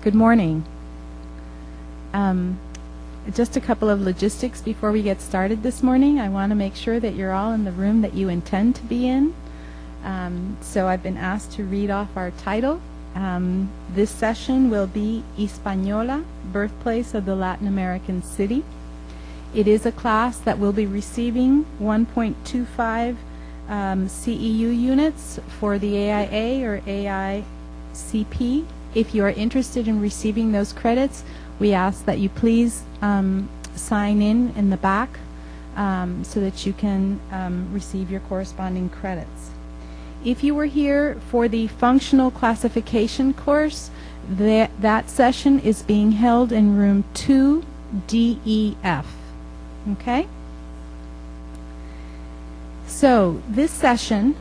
Good morning. Just a couple of logistics before we get started this morning. I want to make sure that you're all in the room that you intend to be in. So I've been asked to read off our title. This session will be Hispaniola, Birthplace of the Latin American City. It is a class that will be receiving 1.25 CEU units for the AIA or AICP. If you are interested in receiving those credits, we ask that you please sign in the back so that you can receive your corresponding credits. If you were here for the functional classification course, that session is being held in room 2DEF. Okay? So this session,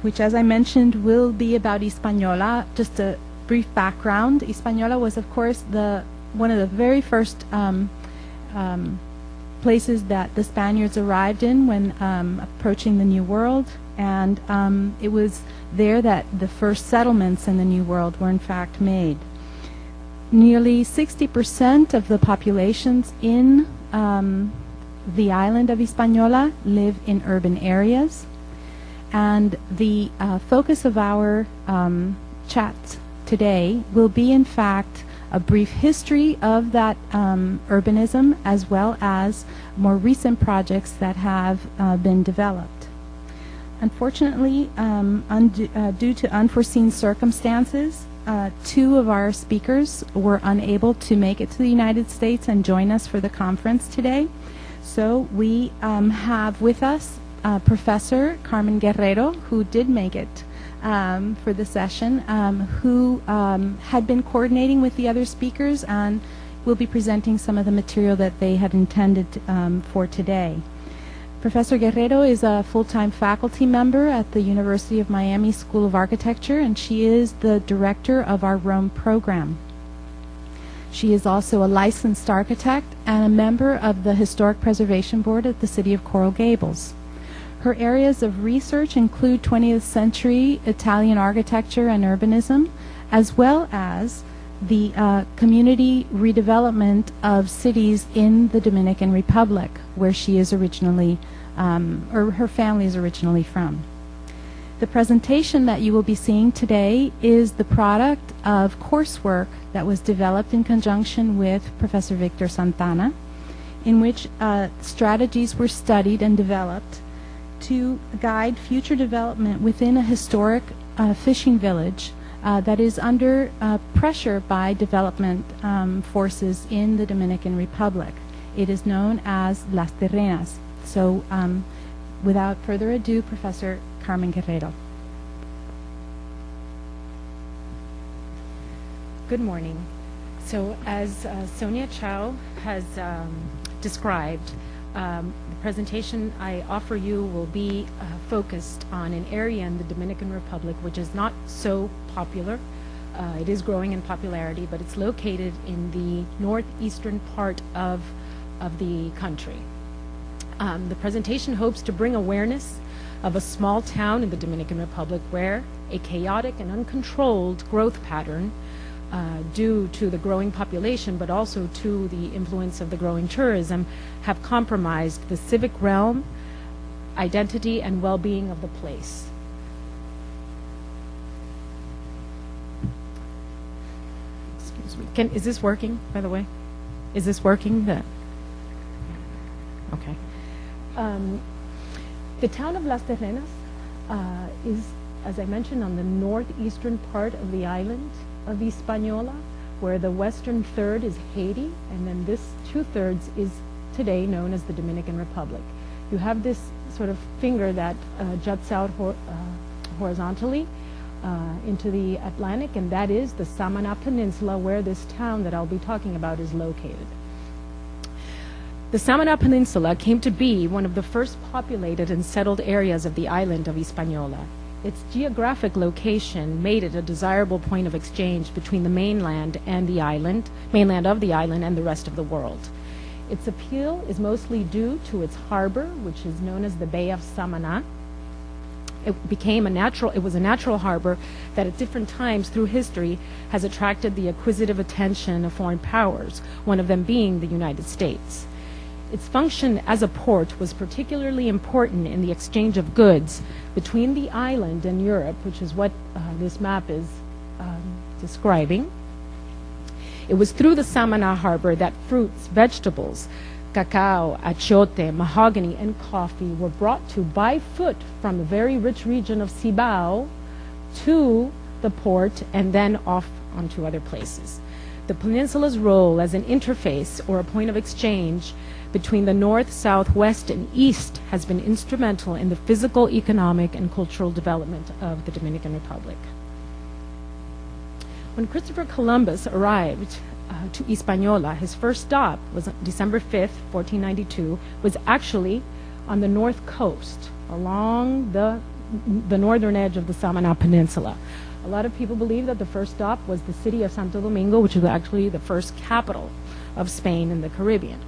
which as I mentioned will be about Hispaniola, just a brief background. Hispaniola was of course one of the very first places that the Spaniards arrived in when approaching the New World, and it was there that the first settlements in the New World were in fact made. Nearly 60% of the populations in the island of Hispaniola live in urban areas, and the focus of our chat today will be in fact a brief history of that urbanism, as well as more recent projects that have been developed. Unfortunately, due to unforeseen circumstances, two of our speakers were unable to make it to the United States and join us for the conference today. So we have with us Professor Carmen Guerrero, who did make it for the session, who had been coordinating with the other speakers and will be presenting some of the material that they had intended for today. Professor Guerrero is a full-time faculty member at the University of Miami School of Architecture, and she is the director of our Rome program. She is also a licensed architect and a member of the Historic Preservation Board at the City of Coral Gables. Her areas of research include 20th century Italian architecture and urbanism, as well as the community redevelopment of cities in the Dominican Republic, where she is originally, or her family is originally from. The presentation that you will be seeing today is the product of coursework that was developed in conjunction with Professor Victor Santana, in which strategies were studied and developed to guide future development within a historic fishing village that is under pressure by development forces in the Dominican Republic. It is known as Las Terrenas. So without further ado, Professor Carmen Guerrero. Good morning. So as Sonia Chow has described, the presentation I offer you will be focused on an area in the Dominican Republic which is not so popular. It is growing in popularity, but it's located in the northeastern part of the country. The presentation hopes to bring awareness of a small town in the Dominican Republic where a chaotic and uncontrolled growth pattern due to the growing population, but also to the influence of the growing tourism, have compromised the civic realm, identity, and well-being of the place. Excuse me. Is this working, by the way? Is this working? Okay. The town of Las Terrenas is, as I mentioned, on the northeastern part of the island of Hispaniola, where the western third is Haiti, and then this 2/3 is today known as the Dominican Republic. You have this sort of finger that juts out horizontally into the Atlantic, and that is the Samana Peninsula, where this town that I'll be talking about is located. The Samana Peninsula came to be one of the first populated and settled areas of the island of Hispaniola. Its geographic location made it a desirable point of exchange between the mainland of the island and the rest of the world. Its appeal is mostly due to its harbor, which is known as the Bay of Samana, it was a natural harbor that at different times through history has attracted the acquisitive attention of foreign powers, one of them being the United States. Its function as a port was particularly important in the exchange of goods between the island and Europe, which is what this map is describing. It was through the Samana harbor that fruits, vegetables, cacao, achiote, mahogany, and coffee were brought to by foot from the very rich region of Cibao to the port and then off onto other places. The peninsula's role as an interface or a point of exchange between the north, south, west, and east has been instrumental in the physical, economic, and cultural development of the Dominican Republic. When Christopher Columbus arrived to Hispaniola, his first stop was December 5th, 1492, was actually on the north coast, along the northern edge of the Samana Peninsula. A lot of people believe that the first stop was the city of Santo Domingo, which was actually the first capital of Spain in the Caribbean.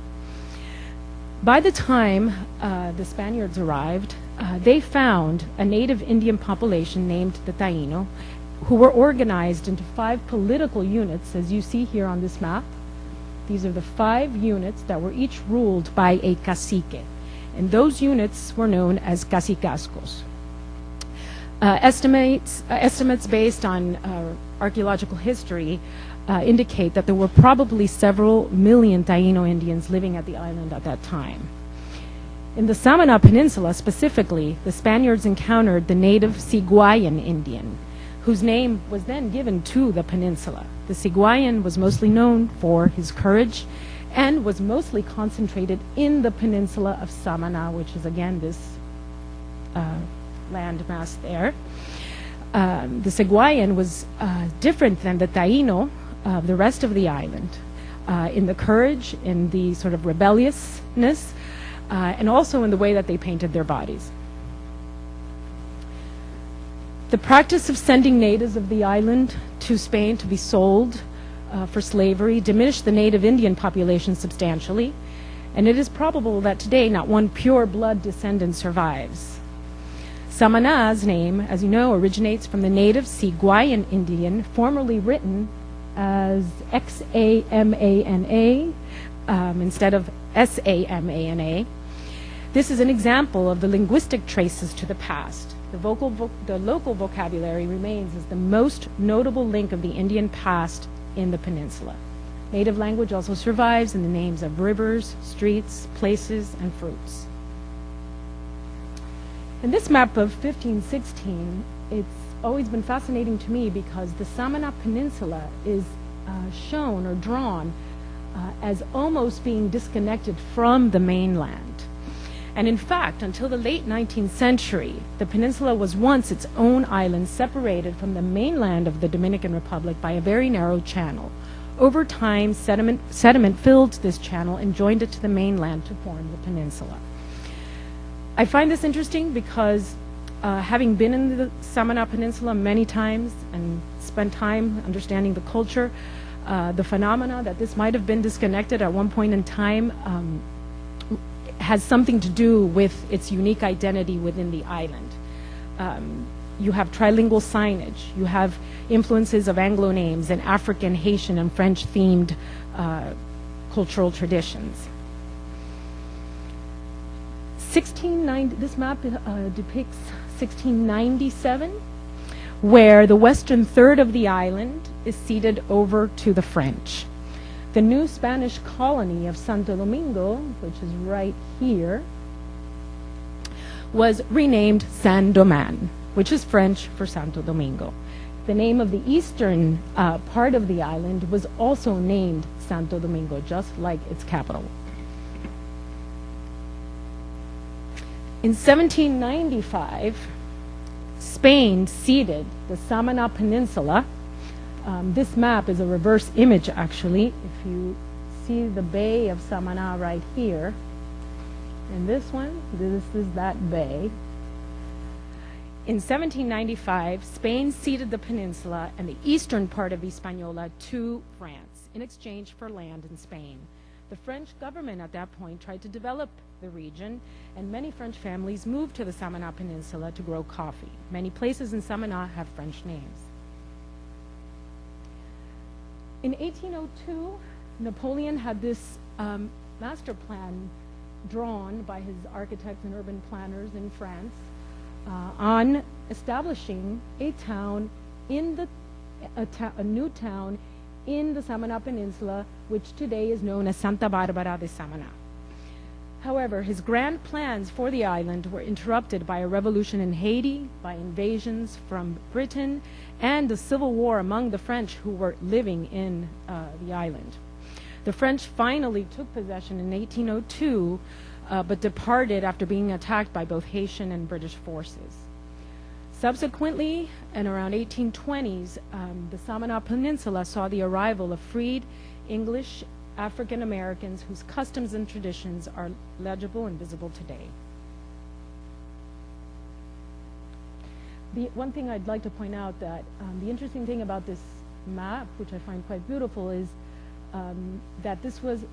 By the time the Spaniards arrived, they found a native Indian population named the Taino, who were organized into 5 political units, as you see here on this map. These are the 5 units that were each ruled by a cacique, and those units were known as cacicascos. Estimates based on archaeological history indicate that there were probably several million Taino Indians living at the island at that time. In the Samana Peninsula specifically, the Spaniards encountered the native Siguayan Indian, whose name was then given to the peninsula. The Siguayan was mostly known for his courage and was mostly concentrated in the peninsula of Samana, which is again this landmass there. The Siguayan was different than the Taino of the rest of the island in the courage, in the sort of rebelliousness, and also in the way that they painted their bodies. The practice of sending natives of the island to Spain to be sold for slavery diminished the native Indian population substantially, and it is probable that today not one pure blood descendant survives. Samana's name, as you know, originates from the native Siguayan Indian, formerly written as X-A-M-A-N-A instead of S-A-M-A-N-A. This is an example of the linguistic traces to the past. The local vocabulary remains as the most notable link of the Indian past in the peninsula. Native language also survives in the names of rivers, streets, places, and fruits. In this map of 1516, it's always been fascinating to me because the Samana Peninsula is shown or drawn as almost being disconnected from the mainland. And in fact, until the late 19th century, the peninsula was once its own island separated from the mainland of the Dominican Republic by a very narrow channel. Over time, sediment filled this channel and joined it to the mainland to form the peninsula. I find this interesting because having been in the Samana Peninsula many times and spent time understanding the culture, the phenomena that this might have been disconnected at one point in time has something to do with its unique identity within the island. You have trilingual signage, you have influences of Anglo names and African, Haitian, and French-themed cultural traditions. This map depicts 1697, where the western third of the island is ceded over to the French. The new Spanish colony of Santo Domingo, which is right here, was renamed Saint Domingue, which is French for Santo Domingo. The name of the eastern part of the island was also named Santo Domingo, just like its capital. In 1795, Spain ceded the Samana Peninsula. This map is a reverse image, actually. If you see the Bay of Samana right here, and this one, this is that bay. In 1795, Spain ceded the peninsula and the eastern part of Hispaniola to France in exchange for land in Spain. The French government at that point tried to develop the region, and many French families moved to the Samana Peninsula to grow coffee. Many places in Samana have French names. In 1802, Napoleon had this master plan drawn by his architects and urban planners in France on establishing a town in a new town in the Samana Peninsula, which today is known as Santa Barbara de Samana. However, his grand plans for the island were interrupted by a revolution in Haiti, by invasions from Britain, and the civil war among the French who were living in the island. The French finally took possession in 1802, but departed after being attacked by both Haitian and British forces. Subsequently, in around 1820s, the Samana Peninsula saw the arrival of freed English African Americans whose customs and traditions are legible and visible today. The one thing I'd like to point out that the interesting thing about this map, which I find quite beautiful, is that this was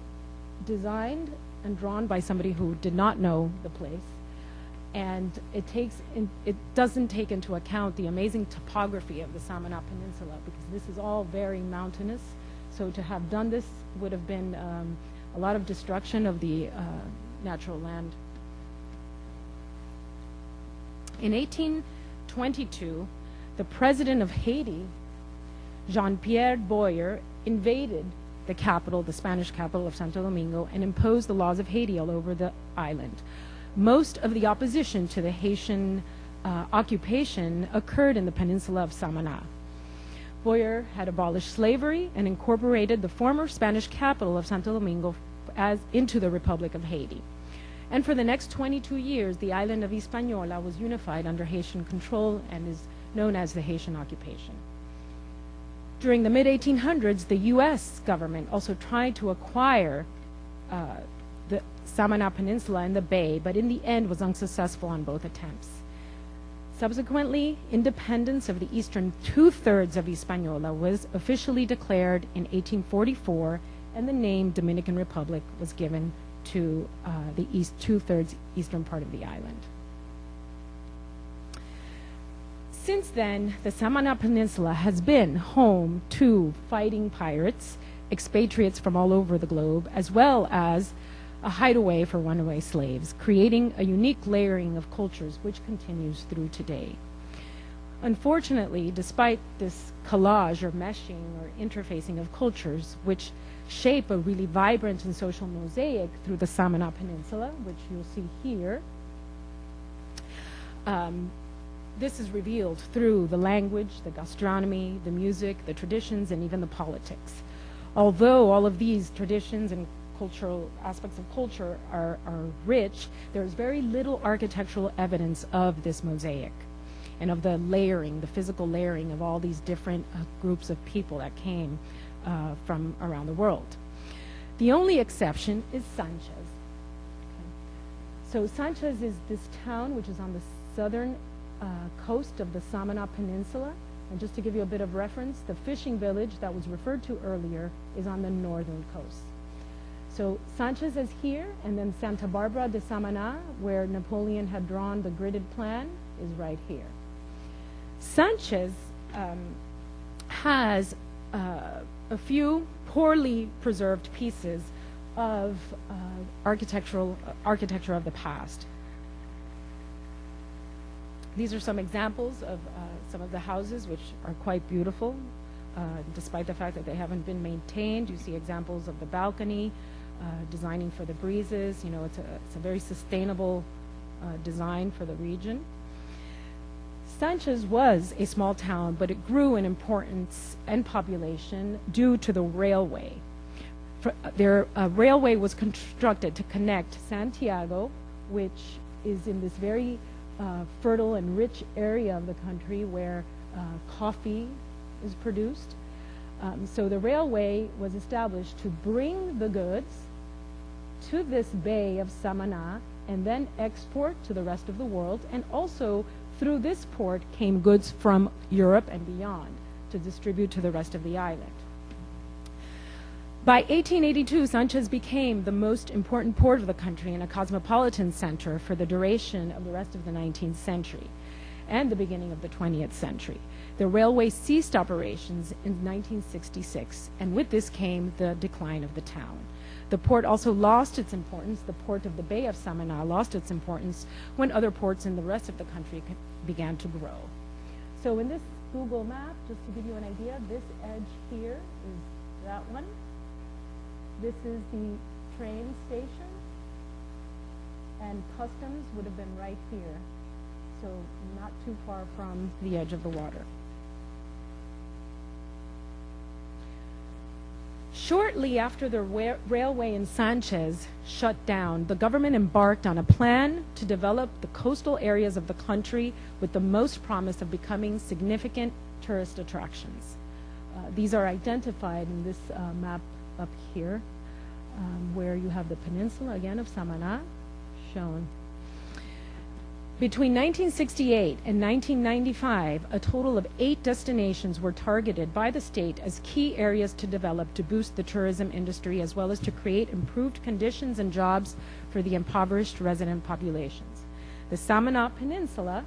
designed and drawn by somebody who did not know the place. And it doesn't take into account the amazing topography of the Samana Peninsula, because this is all very mountainous. So to have done this would have been a lot of destruction of the natural land. In 1822, the president of Haiti, Jean-Pierre Boyer, invaded the capital, the Spanish capital of Santo Domingo, and imposed the laws of Haiti all over the island. Most of the opposition to the Haitian occupation occurred in the peninsula of Samana. Boyer had abolished slavery and incorporated the former Spanish capital of Santo Domingo into the Republic of Haiti. And for the next 22 years, the island of Hispaniola was unified under Haitian control and is known as the Haitian occupation. During the mid-1800s, the U.S. government also tried to acquire the Samana Peninsula and the bay, but in the end was unsuccessful on both attempts. Subsequently, independence of the eastern two-thirds of Hispaniola was officially declared in 1844, and the name Dominican Republic was given to the two-thirds eastern part of the island. Since then, the Samana Peninsula has been home to fighting pirates, expatriates from all over the globe, as well as a hideaway for runaway slaves, creating a unique layering of cultures which continues through today. Unfortunately, despite this collage or meshing or interfacing of cultures, which shape a really vibrant and social mosaic through the Samana Peninsula, which you'll see here, this is revealed through the language, the gastronomy, the music, the traditions, and even the politics. Although all of these traditions and cultural aspects of culture are rich, there's very little architectural evidence of this mosaic and of the layering, the physical layering of all these different groups of people that came from around the world. The only exception is Sanchez. Okay. So Sanchez is this town which is on the southern coast of the Samana Peninsula. And just to give you a bit of reference, the fishing village that was referred to earlier is on the northern coast. So Sanchez is here, and then Santa Barbara de Samana, where Napoleon had drawn the gridded plan, is right here. Sanchez has a few poorly preserved pieces of architecture of the past. These are some examples of some of the houses, which are quite beautiful, despite the fact that they haven't been maintained. You see examples of the balcony, designing for the breezes. You know, it's a very sustainable design for the region. Sanchez was a small town, but it grew in importance and population due to the railway. Their railway was constructed to connect Santiago, which is in this very fertile and rich area of the country where coffee is produced. So the railway was established to bring the goods to this bay of Samana and then export to the rest of the world, and also through this port came goods from Europe and beyond to distribute to the rest of the island. By 1882, Sanchez became the most important port of the country and a cosmopolitan center for the duration of the rest of the 19th century and the beginning of the 20th century. The railway ceased operations in 1966, and with this came the decline of the town. The port also lost its importance. The port of the Bay of Samana lost its importance when other ports in the rest of the country began to grow. So in this Google map, just to give you an idea, this edge here is that one. This is the train station, and customs would have been right here, so not too far from the edge of the water. Shortly after the railway in Sanchez shut down, the government embarked on a plan to develop the coastal areas of the country with the most promise of becoming significant tourist attractions. These are identified in this map up here, where you have the peninsula again of Samana shown. Between 1968 and 1995, a total of 8 destinations were targeted by the state as key areas to develop to boost the tourism industry, as well as to create improved conditions and jobs for the impoverished resident populations. The Samana Peninsula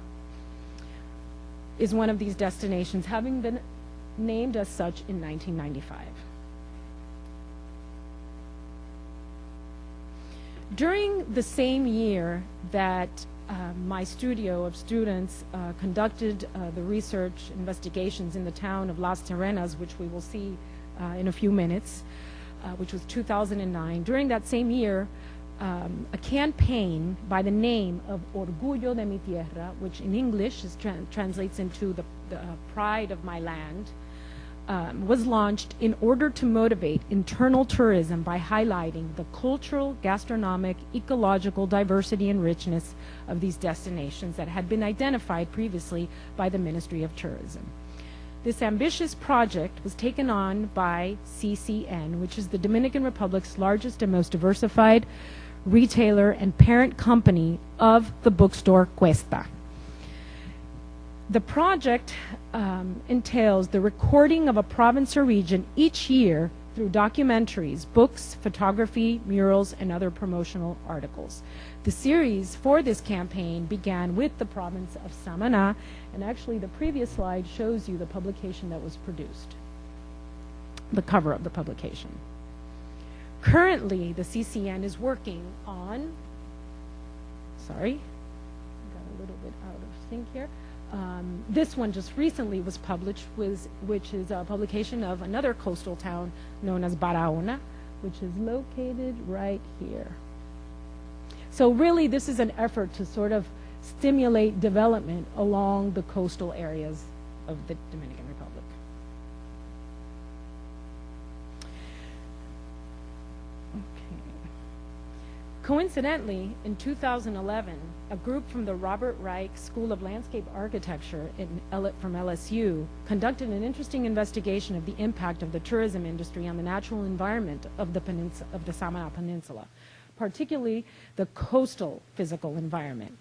is one of these destinations, having been named as such in 1995. During the same year that my studio of students conducted the research investigations in the town of Las Terrenas, which we will see in a few minutes, which was 2009. During that same year, a campaign by the name of Orgullo de mi Tierra, which in English translates into the pride of my land, was launched in order to motivate internal tourism by highlighting the cultural, gastronomic, ecological diversity and richness of these destinations that had been identified previously by the Ministry of Tourism. This ambitious project was taken on by CCN, which is the Dominican Republic's largest and most diversified retailer and parent company of the bookstore Cuesta. The project entails the recording of a province or region each year through documentaries, books, photography, murals, and other promotional articles. The series for this campaign began with the province of Samana, and actually the previous slide shows you the publication that was produced, the cover of the publication. Currently, the CCN is working on, sorry, got a little bit out of sync here. This one just recently was published, which is a publication of another coastal town known as Barahona, which is located right here. So really, this is an effort to sort of stimulate development along the coastal areas of the Dominican Republic. Coincidentally, in 2011, a group from the Robert Reich School of Landscape Architecture from LSU conducted an interesting investigation of the impact of the tourism industry on the natural environment of the Samana Peninsula, particularly the coastal physical environment.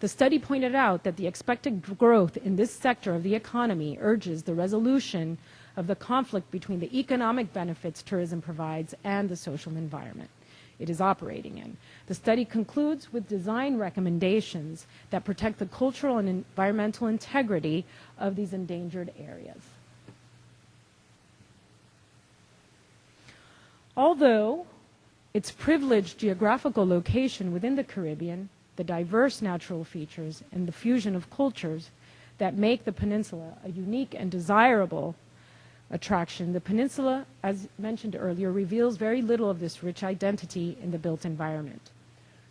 The study pointed out that the expected growth in this sector of the economy urges the resolution of the conflict between the economic benefits tourism provides and the social environment it is operating in. The study concludes with design recommendations that protect the cultural and environmental integrity of these endangered areas. Although its privileged geographical location within the Caribbean, the diverse natural features, and the fusion of cultures that make the peninsula a unique and desirable attraction, the peninsula, as mentioned earlier, reveals very little of this rich identity in the built environment.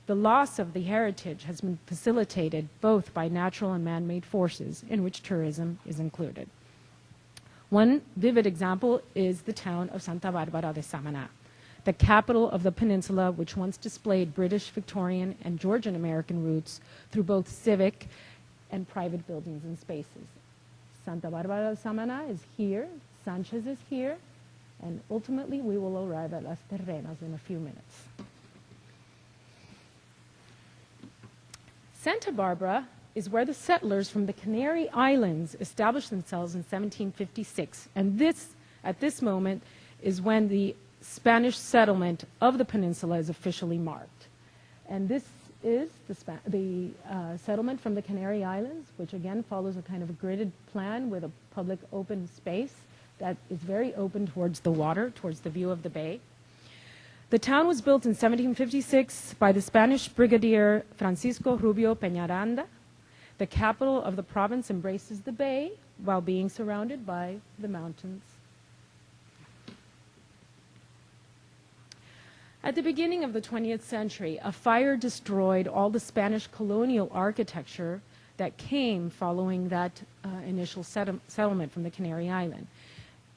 The loss of the heritage has been facilitated both by natural and man-made forces, in which tourism is included. One vivid example is the town of Santa Barbara de Samana, the capital of the peninsula, which once displayed British, Victorian, and Georgian American roots through both civic and private buildings and spaces. Santa Barbara de Samana is here, Sanchez is here, and ultimately we will arrive at Las Terrenas in a few minutes. Santa Barbara is where the settlers from the Canary Islands established themselves in 1756, and at this moment is when the Spanish settlement of the peninsula is officially marked. And this is the settlement from the Canary Islands, which again follows a kind of a gridded plan with a public open space that is very open towards the water, towards the view of the bay. The town was built in 1756 by the Spanish brigadier Francisco Rubio Peñaranda. The capital of the province embraces the bay while being surrounded by the mountains. At the beginning of the 20th century, a fire destroyed all the Spanish colonial architecture that came following that initial settlement from the Canary Island.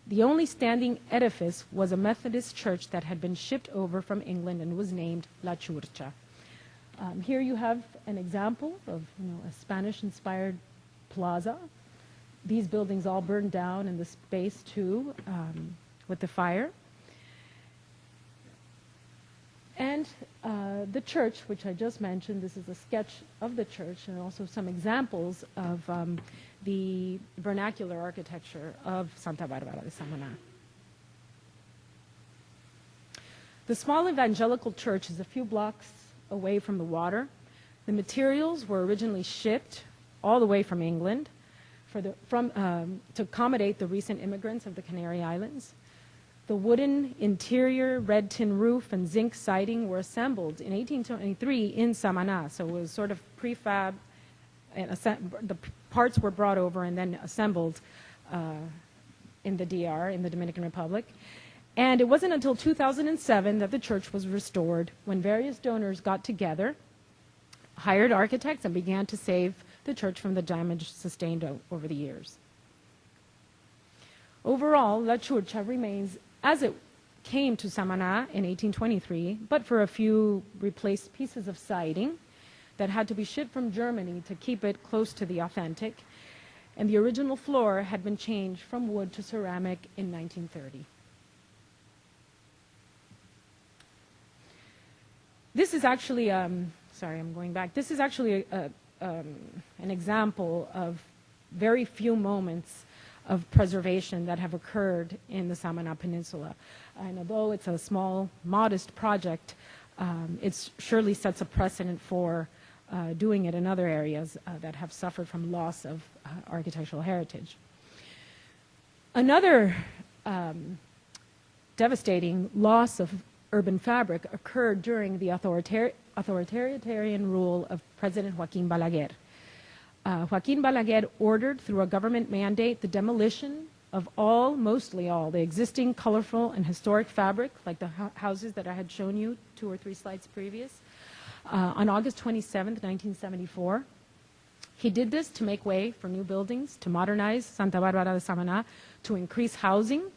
The only standing edifice was a Methodist church that had been shipped over from England and was named La Churcha. Here you have an example of a Spanish-inspired plaza. These buildings all burned down in the space too with the fire. And the church, which I just mentioned, this is a sketch of the church and also some examples of the vernacular architecture of Santa Barbara de Samana. The small evangelical church is a few blocks away from the water. The materials were originally shipped all the way from England to accommodate the recent immigrants of the Canary Islands. The wooden interior, red tin roof, and zinc siding were assembled in 1823 in Samana. So it was sort of prefab, and the parts were brought over and then assembled in the DR, in the Dominican Republic. And it wasn't until 2007 that the church was restored, when various donors got together, hired architects, and began to save the church from the damage sustained over the years. Overall, La Churcha remains as it came to Samana in 1823, but for a few replaced pieces of siding that had to be shipped from Germany to keep it close to the authentic, and the original floor had been changed from wood to ceramic in 1930. This is actually, sorry, I'm going back. This is actually an example of very few moments of preservation that have occurred in the Samana Peninsula. And although it's a small, modest project, it surely sets a precedent for doing it in other areas that have suffered from loss of architectural heritage. Another devastating loss of urban fabric occurred during the authoritarian rule of President Joaquin Balaguer. Joaquin Balaguer ordered through a government mandate the demolition of mostly all, the existing colorful and historic fabric, like the houses that I had shown you 2 or 3 slides previous, on August 27th, 1974. He did this to make way for new buildings, to modernize Santa Barbara de Samana, to increase housing,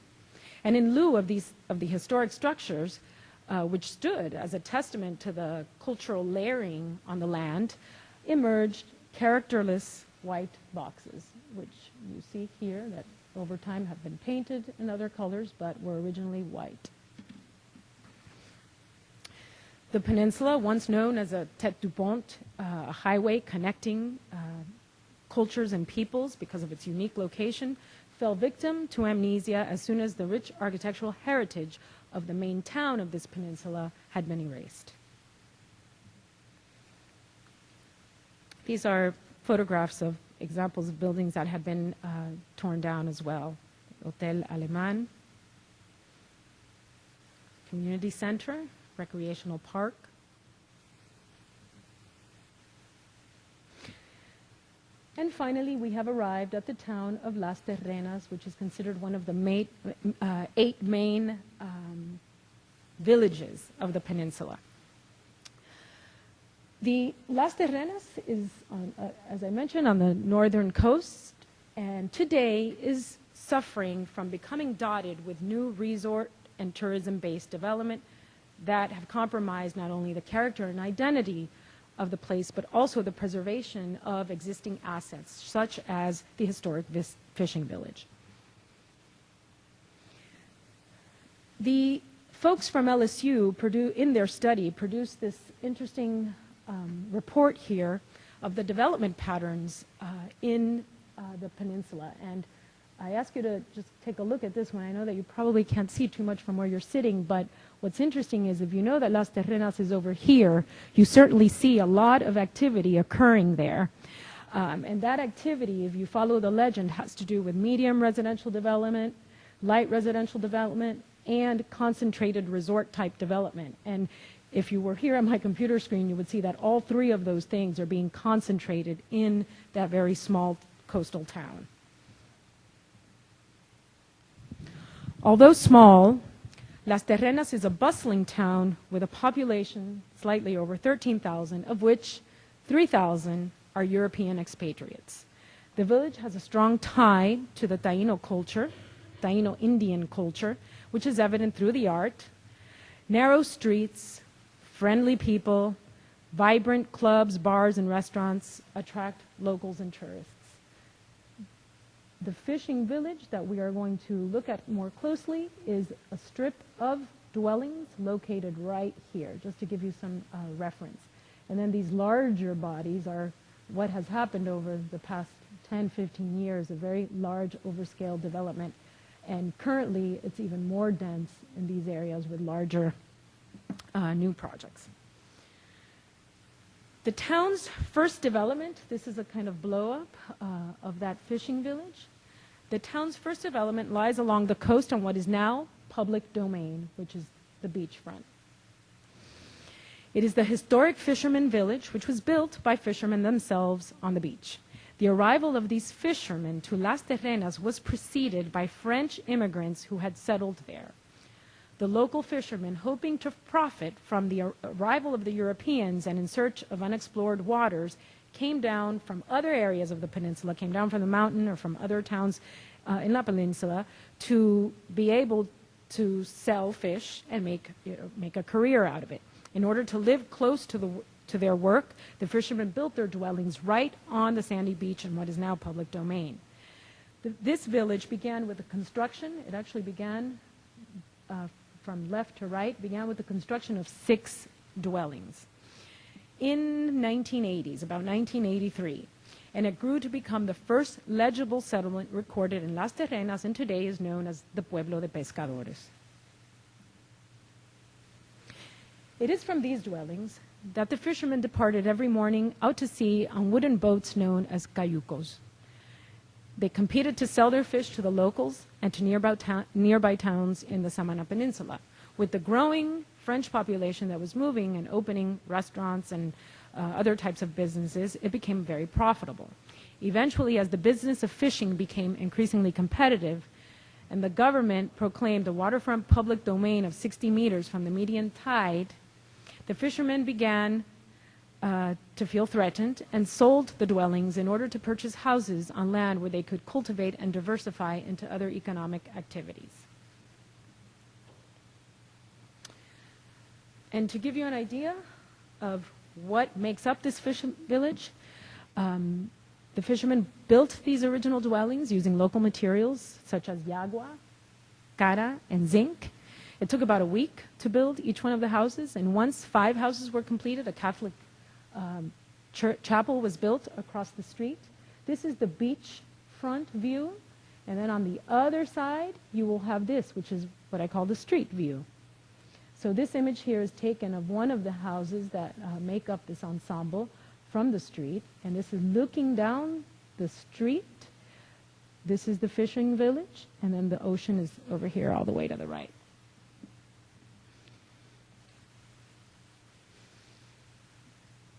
and in lieu of the historic structures, which stood as a testament to the cultural layering on the land, emerged characterless white boxes, which you see here that over time have been painted in other colors but were originally white. The peninsula, once known as a tête du pont, a highway connecting cultures and peoples because of its unique location, fell victim to amnesia as soon as the rich architectural heritage of the main town of this peninsula had been erased. These are photographs of examples of buildings that had been torn down as well. Hotel Alemán, community center, recreational park. And finally, we have arrived at the town of Las Terrenas, which is considered one of the 8 main villages of the peninsula. The Las Terrenas is, as I mentioned, on the northern coast, and today is suffering from becoming dotted with new resort and tourism-based development that have compromised not only the character and identity of the place, but also the preservation of existing assets, such as the historic fishing village. The folks from LSU, in their study, produced this interesting report here of the development patterns in the peninsula. And I ask you to just take a look at this one. I know that you probably can't see too much from where you're sitting, but what's interesting is if you know that Las Terrenas is over here, you certainly see a lot of activity occurring there. And that activity, if you follow the legend, has to do with medium residential development, light residential development, and concentrated resort type development. And if you were here on my computer screen, you would see that all three of those things are being concentrated in that very small coastal town. Although small, Las Terrenas is a bustling town with a population slightly over 13,000, of which 3,000 are European expatriates. The village has a strong tie to the Taino culture, Taino Indian culture, which is evident through the art, narrow streets, friendly people, vibrant clubs, bars, and restaurants attract locals and tourists. The fishing village that we are going to look at more closely is a strip of dwellings located right here, just to give you some reference. And then these larger bodies are what has happened over the past 10, 15 years, a very large overscale development. And currently, it's even more dense in these areas with larger new projects. The town's first development, this is a kind of blow-up of that fishing village. The town's first development lies along the coast on what is now public domain, which is the beachfront. It is the historic fisherman village, which was built by fishermen themselves on the beach. The arrival of these fishermen to Las Terrenas was preceded by French immigrants who had settled there. The local fishermen, hoping to profit from the arrival of the Europeans and in search of unexplored waters, came down from other areas of the peninsula, came down from the mountain or from other towns in La Peninsula to be able to sell fish and make a career out of it. In order to live close to their work, the fishermen built their dwellings right on the sandy beach in what is now public domain. This village began with the construction. It actually began from left to right, began with the construction of 6 dwellings in 1980s, about 1983. And it grew to become the first legible settlement recorded in Las Terrenas, and today is known as the Pueblo de Pescadores. It is from these dwellings that the fishermen departed every morning out to sea on wooden boats known as cayucos. They competed to sell their fish to the locals and to nearby towns in the Samana Peninsula. With the growing French population that was moving and opening restaurants and other types of businesses, it became very profitable. Eventually, as the business of fishing became increasingly competitive and the government proclaimed a waterfront public domain of 60 meters from the median tide, the fishermen began to feel threatened and sold the dwellings in order to purchase houses on land where they could cultivate and diversify into other economic activities. And to give you an idea of what makes up this fishing village, the fishermen built these original dwellings using local materials such as yagua, cara, and zinc. It took about a week to build each one of the houses, and once 5 houses were completed, a Catholic chapel was built across the street. This is the beach front view, and then on the other side you will have this, which is what I call the street view. So this image here is taken of one of the houses that make up this ensemble from the street, and this is looking down the street. This is the fishing village, and then the ocean is over here all the way to the right.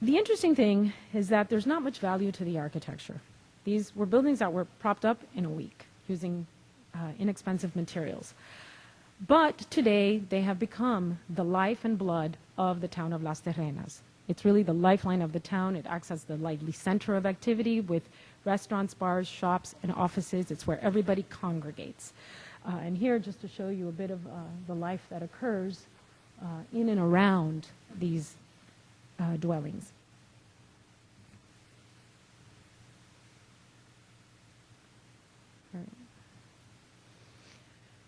The interesting thing is that there's not much value to the architecture. These were buildings that were propped up in a week using inexpensive materials. But today, they have become the life and blood of the town of Las Terrenas. It's really the lifeline of the town. It acts as the lively center of activity with restaurants, bars, shops, and offices. It's where everybody congregates. And here, just to show you a bit of the life that occurs in and around these dwellings.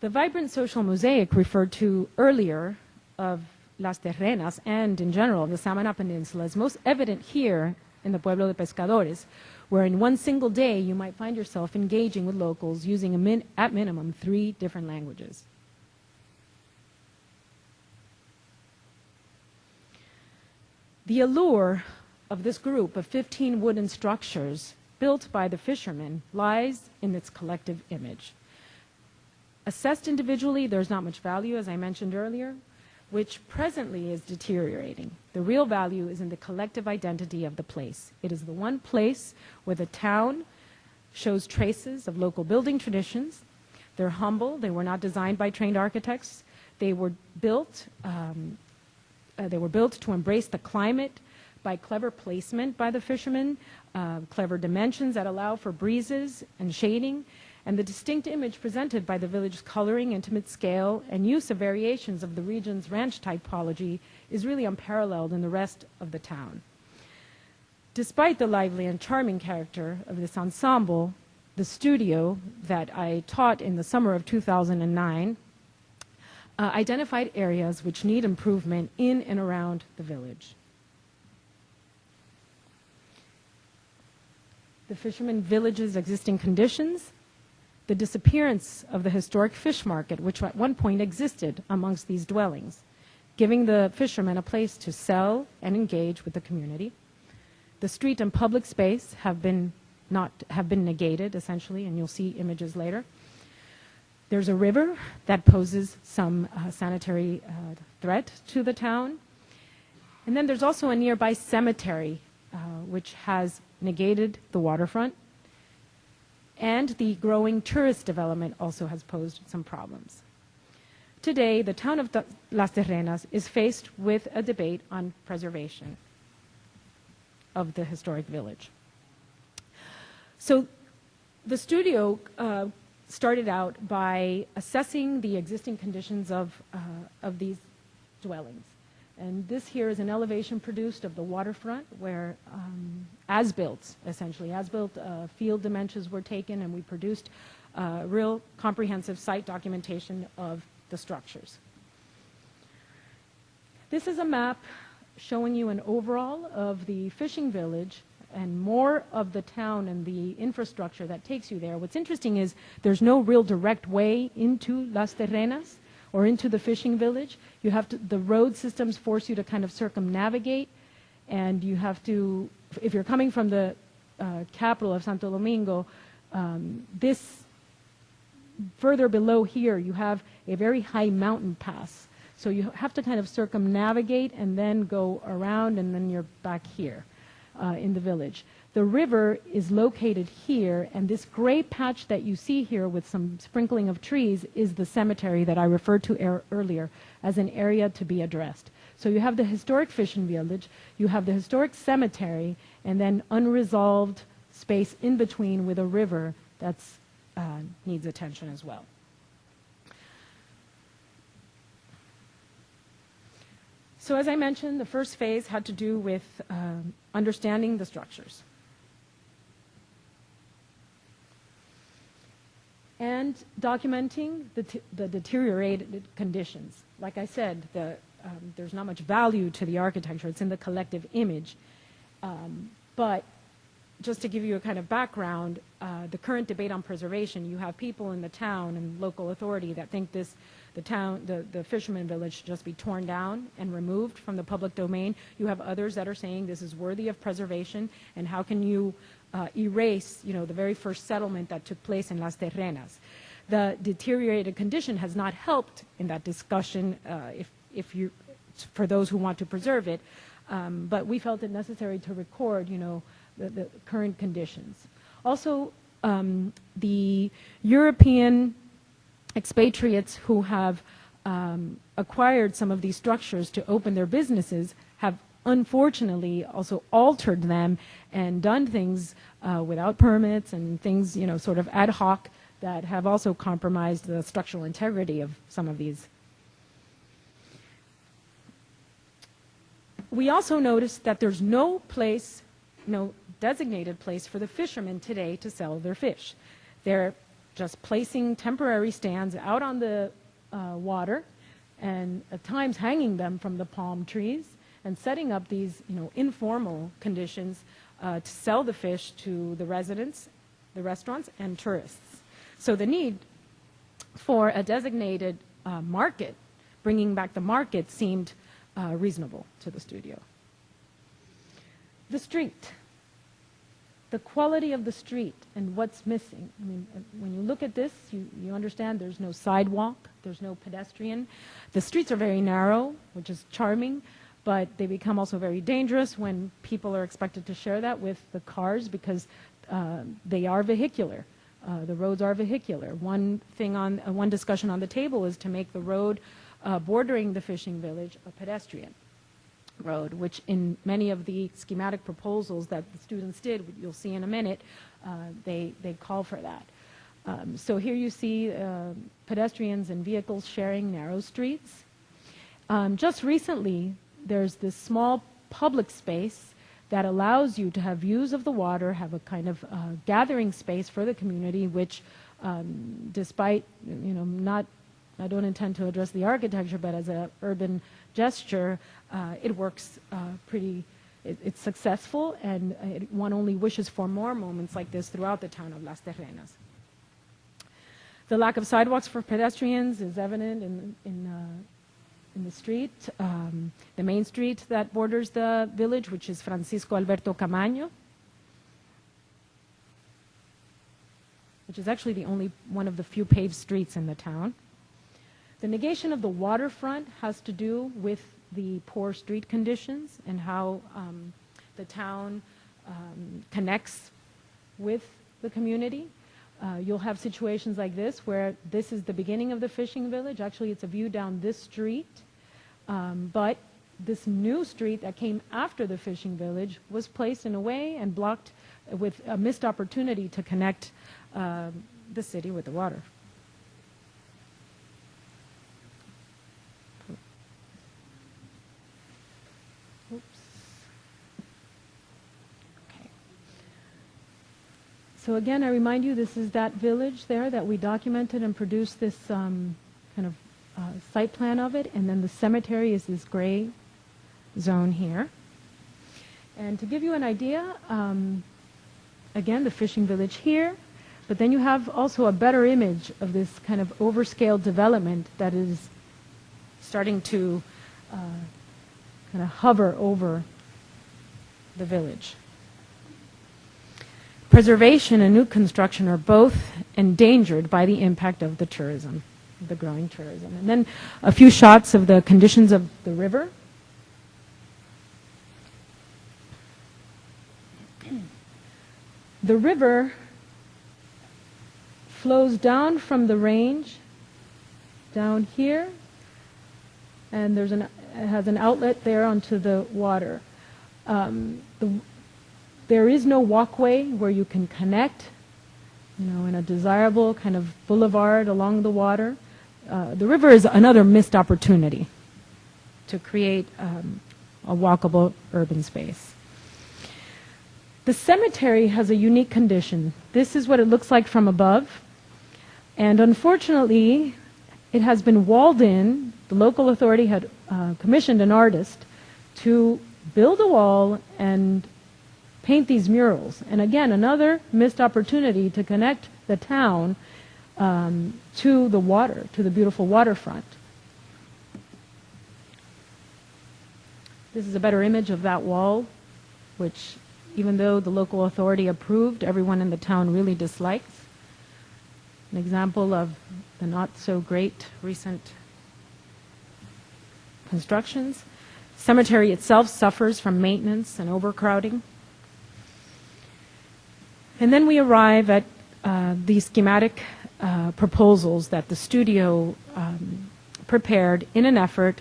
The vibrant social mosaic referred to earlier of Las Terrenas and in general the Samana Peninsula is most evident here in the Pueblo de Pescadores, where in one single day you might find yourself engaging with locals using at minimum 3 different languages. The allure of this group of 15 wooden structures built by the fishermen lies in its collective image. Assessed individually, there's not much value, as I mentioned earlier, which presently is deteriorating. The real value is in the collective identity of the place. It is the one place where the town shows traces of local building traditions. They're humble. They were not designed by trained architects. They were built to embrace the climate by clever placement by the fishermen, clever dimensions that allow for breezes and shading, and the distinct image presented by the village's coloring, intimate scale, and use of variations of the region's ranch typology is really unparalleled in the rest of the town. Despite the lively and charming character of this ensemble, the studio that I taught in the summer of 2009 identified areas which need improvement in and around the village. The fisherman village's existing conditions, the disappearance of the historic fish market, which at one point existed amongst these dwellings, giving the fishermen a place to sell and engage with the community. The street and public space have been negated, essentially, and you'll see images later. There's a river that poses some sanitary threat to the town. And then there's also a nearby cemetery, which has negated the waterfront. And the growing tourist development also has posed some problems. Today, the town of Las Terrenas is faced with a debate on preservation of the historic village. So the studio started out by assessing the existing conditions of these dwellings. And this here is an elevation produced of the waterfront where as-built, essentially, as-built field dimensions were taken, and we produced real comprehensive site documentation of the structures. This is a map showing you an overall of the fishing village and more of the town and the infrastructure that takes you there. What's interesting is there's no real direct way into Las Terrenas or into the fishing village. You have to, the road systems force you to kind of circumnavigate, and you have to, if you're coming from the capital of Santo Domingo, this further below here, you have a very high mountain pass. So you have to kind of circumnavigate and then go around, and then you're back here in the village. The river is located here, and this gray patch that you see here with some sprinkling of trees is the cemetery that I referred to earlier as an area to be addressed. So you have the historic fishing village, you have the historic cemetery, and then unresolved space in between with a river that's needs attention as well. So as I mentioned, the first phase had to do with understanding the structures and documenting the deteriorated conditions. Like I said, there's not much value to the architecture. It's in the collective image. But just to give you a kind of background, the current debate on preservation, you have people in the town and local authority that think the fisherman village should just be torn down and removed from the public domain. You have others that are saying this is worthy of preservation, and how can you erase, the very first settlement that took place in Las Terrenas. The deteriorated condition has not helped in that discussion for those who want to preserve it, but we felt it necessary to record, the current conditions. Also, the European expatriates who have acquired some of these structures to open their businesses have unfortunately also altered them and done things without permits and things, sort of ad hoc that have also compromised the structural integrity of some of these. We also noticed that there's no designated place for the fishermen today to sell their fish. They're just placing temporary stands out on the water, and at times hanging them from the palm trees and setting up these informal conditions to sell the fish to the residents, the restaurants, and tourists. So the need for a designated market, bringing back the market, seemed reasonable to the studio. The street. The quality of the street and what's missing. I mean, when you look at this, you understand there's no sidewalk, there's no pedestrian. The streets are very narrow, which is charming, but they become also very dangerous when people are expected to share that with the cars because they are vehicular. The roads are vehicular. One discussion on the table is to make the road bordering the fishing village a pedestrian road, which in many of the schematic proposals that the students did, you'll see in a minute, they call for that. So here you see pedestrians and vehicles sharing narrow streets. Just recently, there's this small public space that allows you to have views of the water, have a kind of gathering space for the community, which despite, I don't intend to address the architecture, but as an urban gesture, it works it's successful, and one only wishes for more moments like this throughout the town of Las Terrenas. The lack of sidewalks for pedestrians is evident in the street, the main street that borders the village, which is Francisco Alberto Camaño, which is actually the only one of the few paved streets in the town. The negation of the waterfront has to do with the poor street conditions and how the town connects with the community. You'll have situations like this where this is the beginning of the fishing village. Actually, it's a view down this street, but this new street that came after the fishing village was placed in a way and blocked with a missed opportunity to connect the city with the water. So again, I remind you, this is that village there that we documented and produced this kind of site plan of it, and then the cemetery is this gray zone here. And to give you an idea, again, the fishing village here, but then you have also a better image of this kind of overscaled development that is starting to kind of hover over the village. Preservation and new construction are both endangered by the impact of the tourism, the growing tourism. And then a few shots of the conditions of the river. The river flows down from the range down here, and it has an outlet there onto the water. There is no walkway where you can connect, in a desirable kind of boulevard along the water. The river is another missed opportunity to create a walkable urban space. The cemetery has a unique condition. This is what it looks like from above. And unfortunately, it has been walled in. The local authority had commissioned an artist to build a wall and paint these murals. And again, another missed opportunity to connect the town to the water, to the beautiful waterfront. This is a better image of that wall, which even though the local authority approved, everyone in the town really dislikes. An example of the not so great recent constructions. Cemetery itself suffers from maintenance and overcrowding. And then we arrive at the schematic proposals that the studio prepared in an effort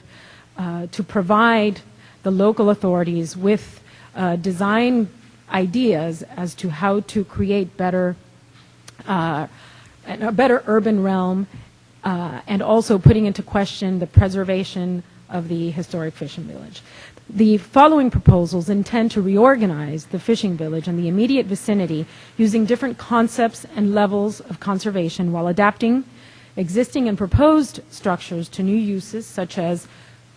to provide the local authorities with design ideas as to how to create a better urban realm, and also putting into question the preservation of the historic fishing village. The following proposals intend to reorganize the fishing village and the immediate vicinity using different concepts and levels of conservation while adapting existing and proposed structures to new uses such as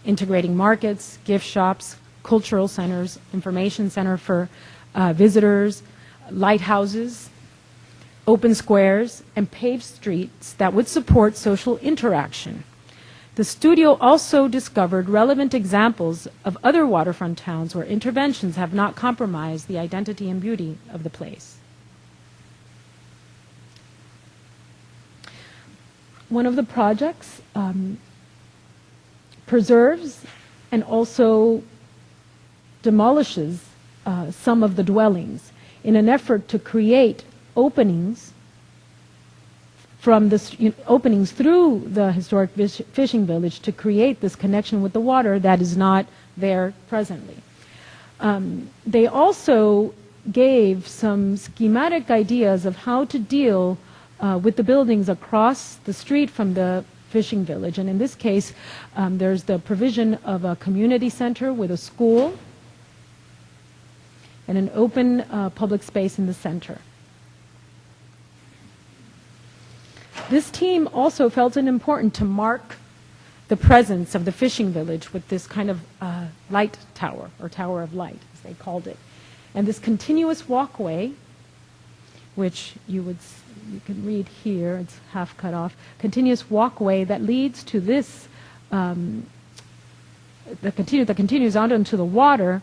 integrating markets, gift shops, cultural centers, information center for visitors, lighthouses, open squares, and paved streets that would support social interaction. The studio also discovered relevant examples of other waterfront towns where interventions have not compromised the identity and beauty of the place. One of the projects preserves and also demolishes some of the dwellings in an effort to create openings from the openings through the historic fishing village to create this connection with the water that is not there presently. They also gave some schematic ideas of how to deal with the buildings across the street from the fishing village. And in this case, there's the provision of a community center with a school and an open public space in the center. This team also felt it important to mark the presence of the fishing village with this kind of light tower, or tower of light, as they called it. And this continuous walkway, which you can read here, it's half cut off, continuous walkway that leads to this, that continues out into the water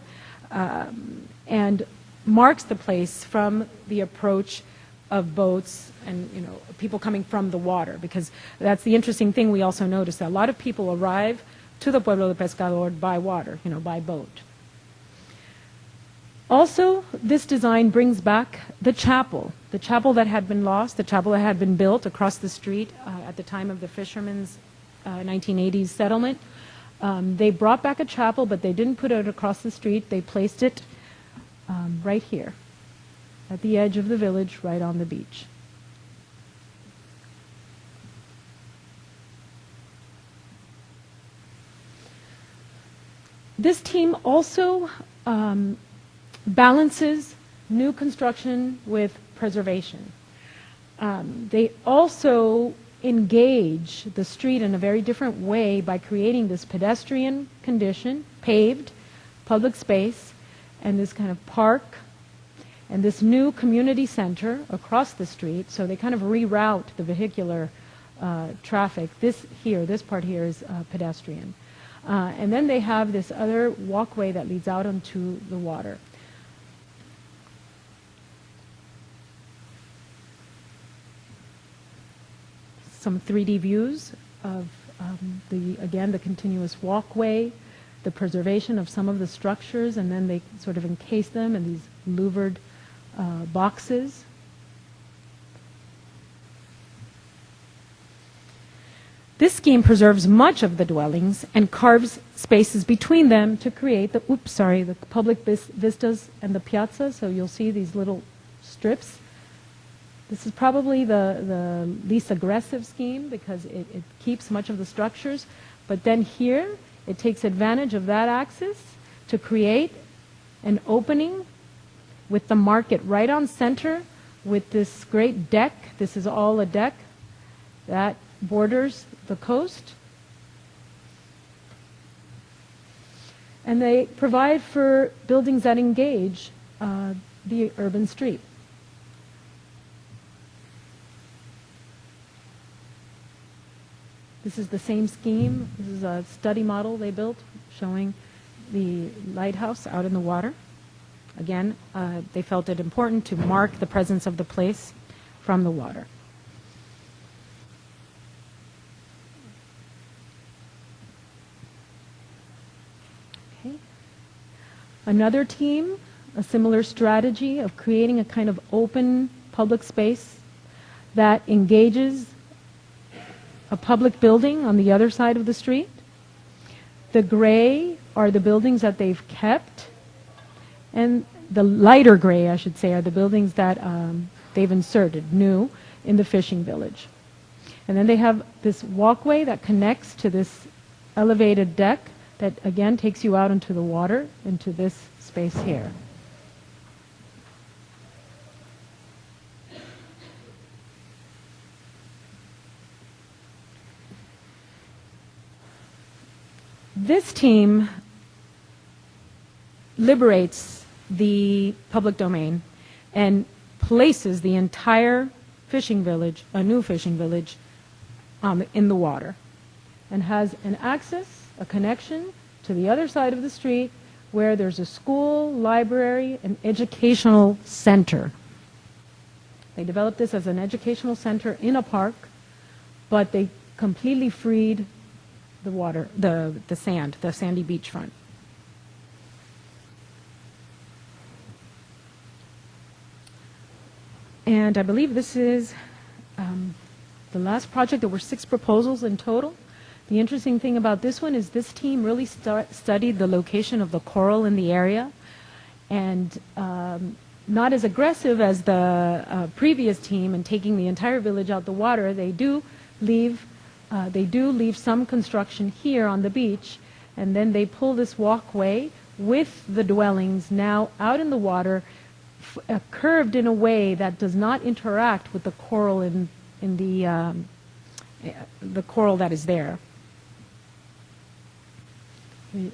and marks the place from the approach of boats and people coming from the water, because that's the interesting thing we also noticed, that a lot of people arrive to the Pueblo de Pescador by water, by boat. Also, this design brings back the chapel that had been lost, the chapel that had been built across the street at the time of the fishermen's 1980s settlement. They brought back a chapel, but they didn't put it across the street. They placed it right here, at the edge of the village, right on the beach. This team also balances new construction with preservation. They also engage the street in a very different way by creating this pedestrian condition, paved, public space, and this kind of park, and this new community center across the street. So they kind of reroute the vehicular traffic. This part here is pedestrian. And then they have this other walkway that leads out onto the water. Some 3D views of the continuous walkway, the preservation of some of the structures, and then they sort of encase them in these louvered boxes. This scheme preserves much of the dwellings and carves spaces between them to create the public vistas and the piazza. So you'll see these little strips. This is probably the least aggressive scheme because it keeps much of the structures. But then here, it takes advantage of that axis to create an opening with the market right on center with this great deck. This is all a deck that borders the coast. And they provide for buildings that engage the urban street. This is the same scheme. This is a study model they built showing the lighthouse out in the water. Again, they felt it important to mark the presence of the place from the water. Okay. Another team, a similar strategy of creating a kind of open public space that engages a public building on the other side of the street. The gray are the buildings that they've kept, and the lighter gray, I should say, are the buildings that they've inserted new in the fishing village. And then they have this walkway that connects to this elevated deck that again takes you out into the water, into this space here. This team liberates the public domain and places the entire fishing village, a new fishing village, in the water, and has an access, a connection to the other side of the street where there's a school, library, and educational center. They developed this as an educational center in a park, but they completely freed the water, the sand, the sandy beachfront. And I believe this is the last project. There were 6 proposals in total. The interesting thing about this one is this team really studied the location of the coral in the area, and not as aggressive as the previous team in taking the entire village out the water. They do leave some construction here on the beach, and then they pull this walkway with the dwellings now out in the water, curved in a way that does not interact with the coral in the coral that is there. We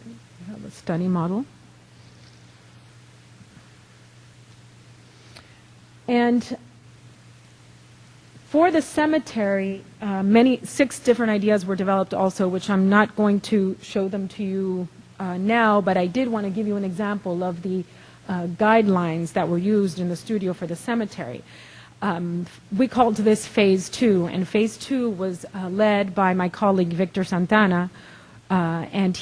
have a study model. And for the cemetery, 6 different ideas were developed also, which I'm not going to show them to you now, but I did want to give you an example of the guidelines that were used in the studio for the cemetery. We called this Phase 2, and Phase 2 was led by my colleague Victor Santana, and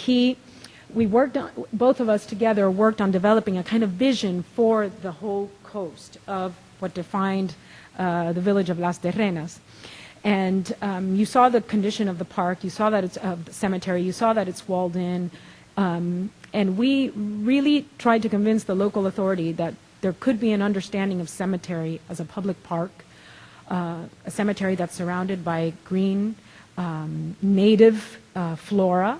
we worked on, both of us together worked on developing a kind of vision for the whole coast of what defined the village of Las Terrenas. And you saw the condition of the park, you saw that it's the cemetery, you saw that it's walled in, and we really tried to convince the local authority that there could be an understanding of cemetery as a public park, a cemetery that's surrounded by green, native flora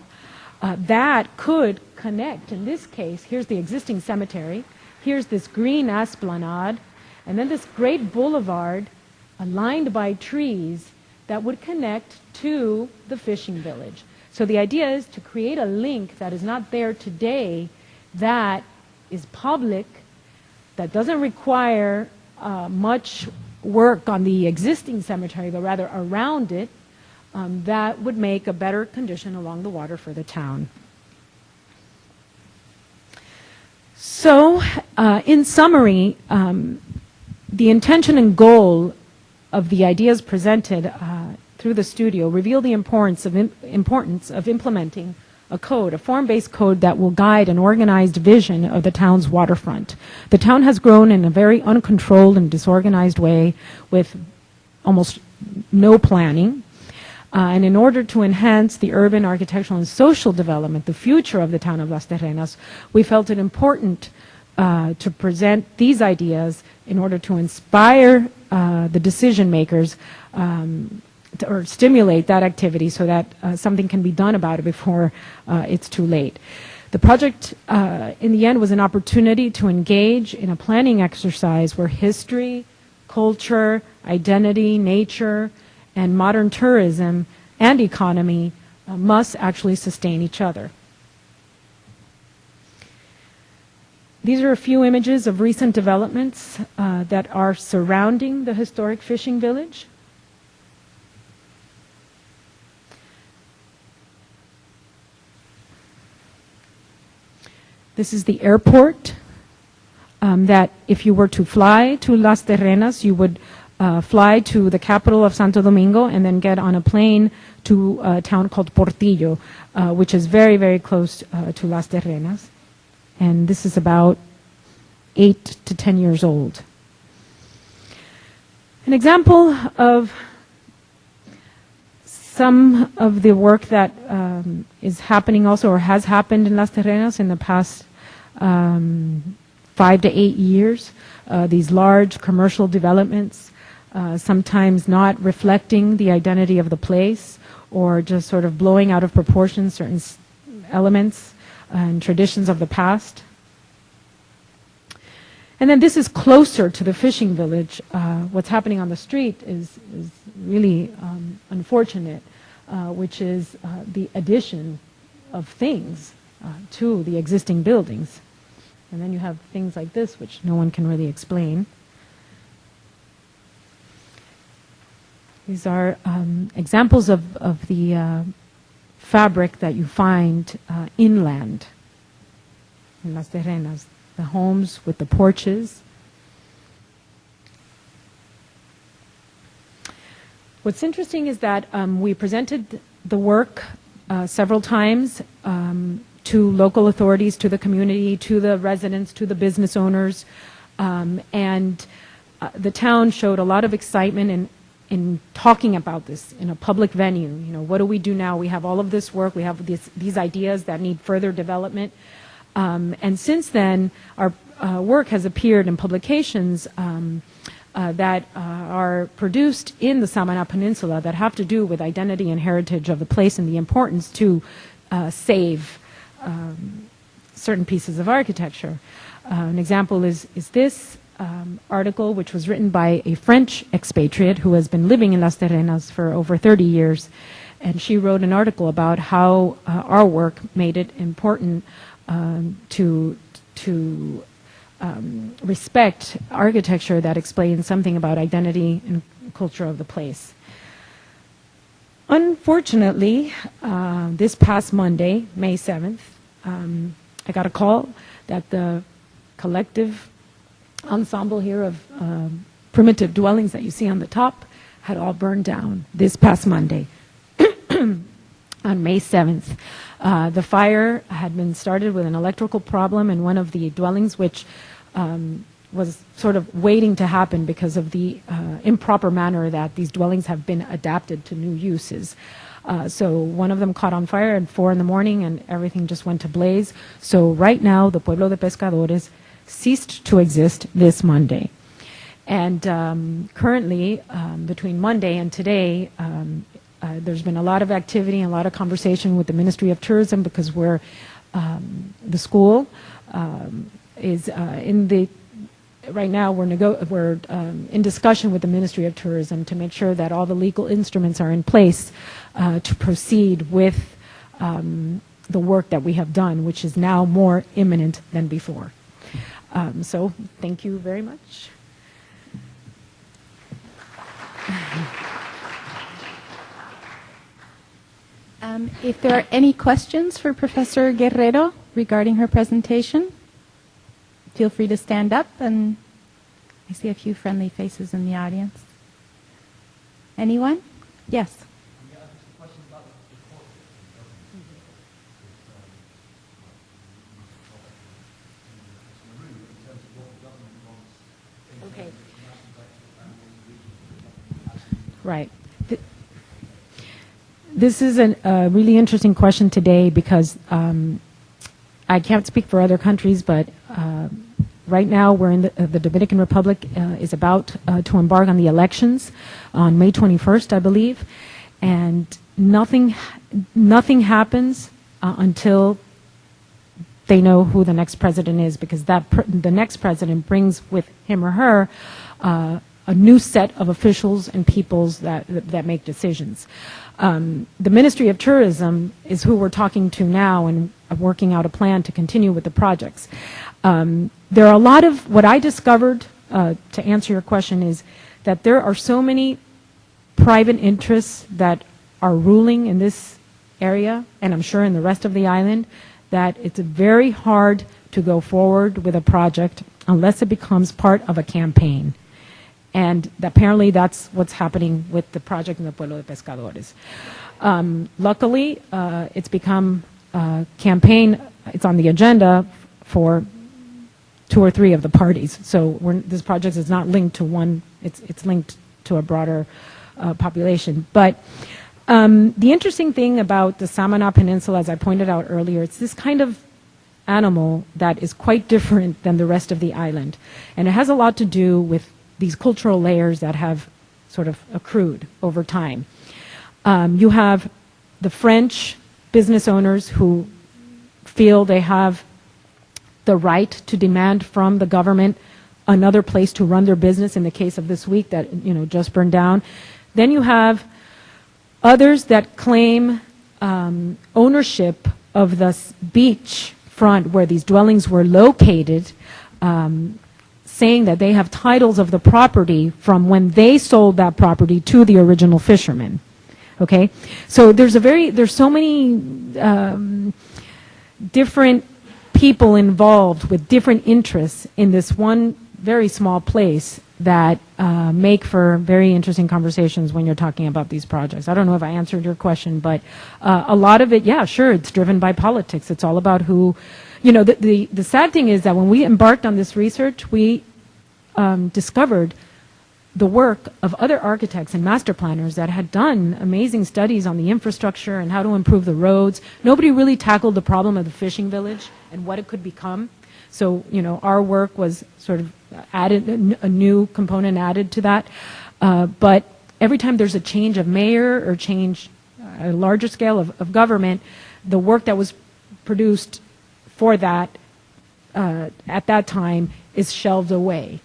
that could connect. In this case, here's the existing cemetery, here's this green esplanade, and then this great boulevard lined by trees that would connect to the fishing village. So the idea is to create a link that is not there today, that is public, that doesn't require much work on the existing cemetery, but rather around it, that would make a better condition along the water for the town. So, in summary, the intention and goal of the ideas presented through the studio reveal the importance of implementing a code, a form-based code that will guide an organized vision of the town's waterfront. The town has grown in a very uncontrolled and disorganized way with almost no planning. And in order to enhance the urban, architectural, and social development, the future of the town of Las Terrenas, we felt it important to present these ideas in order to inspire the decision makers or stimulate that activity so that something can be done about it before it's too late. The project, in the end, was an opportunity to engage in a planning exercise where history, culture, identity, nature, and modern tourism and economy must actually sustain each other. These are a few images of recent developments that are surrounding the historic fishing village. This is the airport that if you were to fly to Las Terrenas, you would fly to the capital of Santo Domingo and then get on a plane to a town called Portillo, which is very, very close to Las Terrenas. And this is about 8 to 10 years old. An example of some of the work that is happening also, or has happened in Las Terrenas in the past 5 to 8 years, these large commercial developments, sometimes not reflecting the identity of the place, or just sort of blowing out of proportion certain elements and traditions of the past. And then this is closer to the fishing village. What's happening on the street is really unfortunate, which is the addition of things to the existing buildings. And then you have things like this, which no one can really explain. These are examples of the fabric that you find inland in Las Terrenas, the homes with the porches. What's interesting is that we presented the work several times to local authorities, to the community, to the residents, to the business owners, and the town showed a lot of excitement in talking about this in a public venue. You know, what do we do now? We have all of this work. We have these ideas that need further development. And since then, our work has appeared in publications that are produced in the Samana Peninsula that have to do with identity and heritage of the place and the importance to save certain pieces of architecture. An example is this article, which was written by a French expatriate who has been living in Las Terrenas for over 30 years. And she wrote an article about how our work made it important to respect architecture that explains something about identity and culture of the place. Unfortunately, this past Monday, May 7th, I got a call that the collective ensemble here of primitive dwellings that you see on the top had all burned down this past Monday on May 7th. The fire had been started with an electrical problem in one of the dwellings, which was sort of waiting to happen because of the improper manner that these dwellings have been adapted to new uses. So one of them caught on fire at 4 in the morning and everything just went to blaze. So right now, the Pueblo de Pescadores ceased to exist this Monday. And currently, between Monday and today, there's been a lot of activity and a lot of conversation with the Ministry of Tourism because we're, the school is in the, right now we're in discussion with the Ministry of Tourism to make sure that all the legal instruments are in place to proceed with the work that we have done, which is now more imminent than before. So thank you very much. If there are any questions for Professor Guerrero regarding her presentation, feel free to stand up, and I see a few friendly faces in the audience. Anyone? Yes. Okay. Right. This is a really interesting question today because I can't speak for other countries, but right now we're in the Dominican Republic is about to embark on the elections on May 21st, I believe, and nothing happens until they know who the next president is, because the next president brings with him or her a new set of officials and peoples that make decisions. The Ministry of Tourism is who we're talking to now and working out a plan to continue with the projects. There are a lot of, what I discovered, to answer your question, is that there are so many private interests that are ruling in this area, and I'm sure in the rest of the island, that it's very hard to go forward with a project unless it becomes part of a campaign. And apparently that's what's happening with the project in the Pueblo de Pescadores. Luckily, it's become a campaign, it's on the agenda for 2 or 3 of the parties. So this project is not linked to one, it's linked to a broader population. But the interesting thing about the Samana Peninsula, as I pointed out earlier, it's this kind of animal that is quite different than the rest of the island. And it has a lot to do with these cultural layers that have sort of accrued over time. You have the French business owners who feel they have the right to demand from the government another place to run their business, in the case of this week that just burned down. Then you have others that claim ownership of the beach front where these dwellings were located, saying that they have titles of the property from when they sold that property to the original fishermen. Okay, so there's so many different people involved with different interests in this one very small place that make for very interesting conversations when you're talking about these projects. I don't know if I answered your question, but a lot of it, yeah, sure, it's driven by politics. It's all about who, you know, the sad thing is that when we embarked on this research, we discovered the work of other architects and master planners that had done amazing studies on the infrastructure and how to improve the roads. Nobody really tackled the problem of the fishing village and what it could become. So, you know, our work was sort of added, a new component added to that. But every time there's a change of mayor or change, a larger scale of government, the work that was produced for that at that time is shelved away.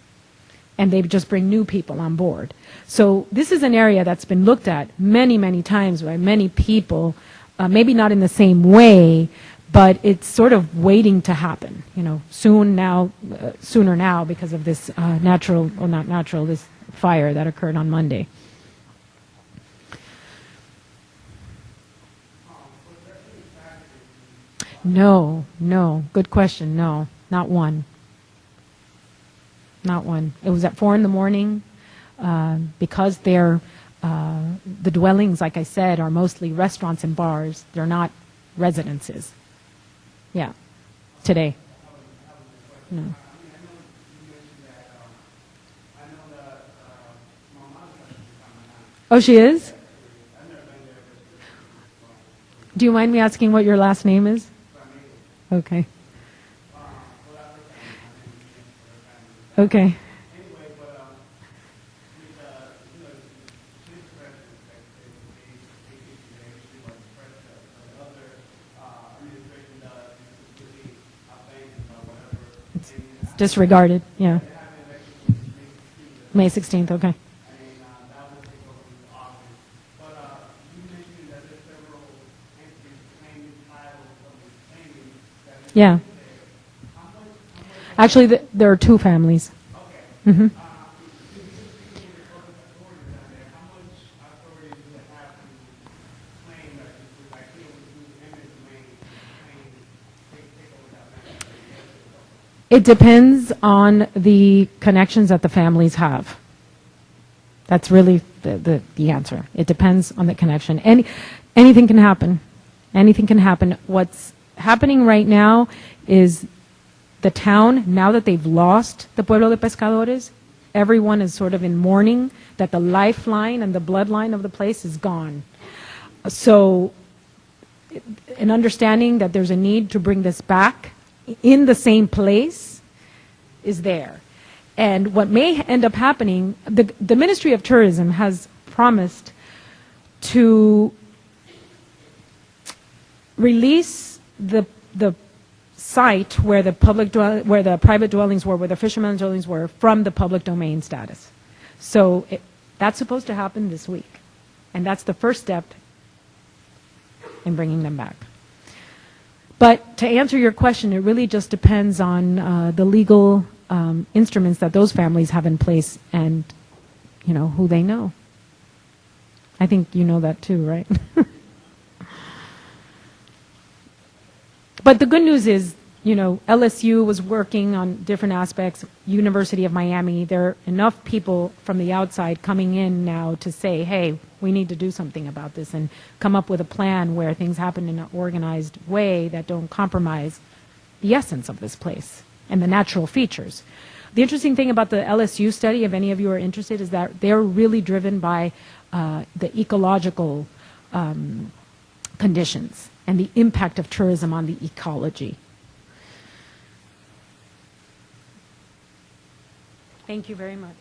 And they just bring new people on board. So this is an area that's been looked at many, many times by many people, maybe not in the same way, but it's sort of waiting to happen, you know, sooner now because of this this fire that occurred on Monday. No, good question, no, not one. Not one. It was at 4 in the morning because they're, the dwellings, like I said, are mostly restaurants and bars. They're not residences. Yeah, today. No. Oh, she is? Do you mind me asking what your last name is? Okay. Okay. It's disregarded, yeah. May 16th, okay. Yeah. Actually, there are two families. Mm-hmm. It depends on the connections that the families have. That's really the answer. It depends on the connection. Anything can happen. Anything can happen. What's happening right now is the town, now that they've lost the Pueblo de Pescadores, everyone is sort of in mourning that the lifeline and the bloodline of the place is gone. So an understanding that there's a need to bring this back in the same place is there. And what may end up happening, the Ministry of Tourism has promised to release the site where the private dwellings were, where the fishermen's dwellings were, from the public domain status. So that's supposed to happen this week. And that's the first step in bringing them back. But to answer your question, it really just depends on the legal instruments that those families have in place and, you know, who they know. I think you know that too, right? But the good news is, you know, LSU was working on different aspects, University of Miami. There are enough people from the outside coming in now to say, hey, we need to do something about this and come up with a plan where things happen in an organized way that don't compromise the essence of this place and the natural features. The interesting thing about the LSU study, if any of you are interested, is that they're really driven by the ecological conditions and the impact of tourism on the ecology. Thank you very much.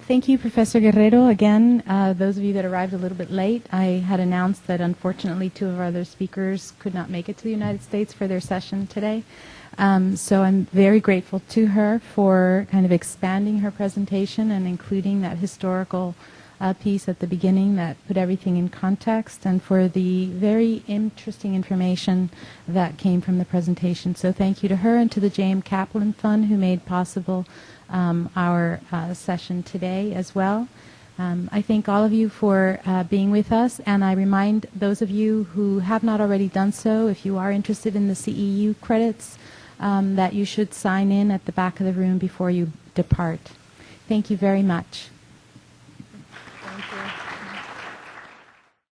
Thank you, Professor Guerrero. Again, those of you that arrived a little bit late, I had announced that unfortunately 2 of our other speakers could not make it to the United States for their session today. So I'm very grateful to her for kind of expanding her presentation and including that historical piece at the beginning that put everything in context, and for the very interesting information that came from the presentation. So thank you to her and to the J.M. Kaplan Fund, who made possible our session today as well. I thank all of you for being with us, and I remind those of you who have not already done so, if you are interested in the CEU credits, that you should sign in at the back of the room before you depart. Thank you very much.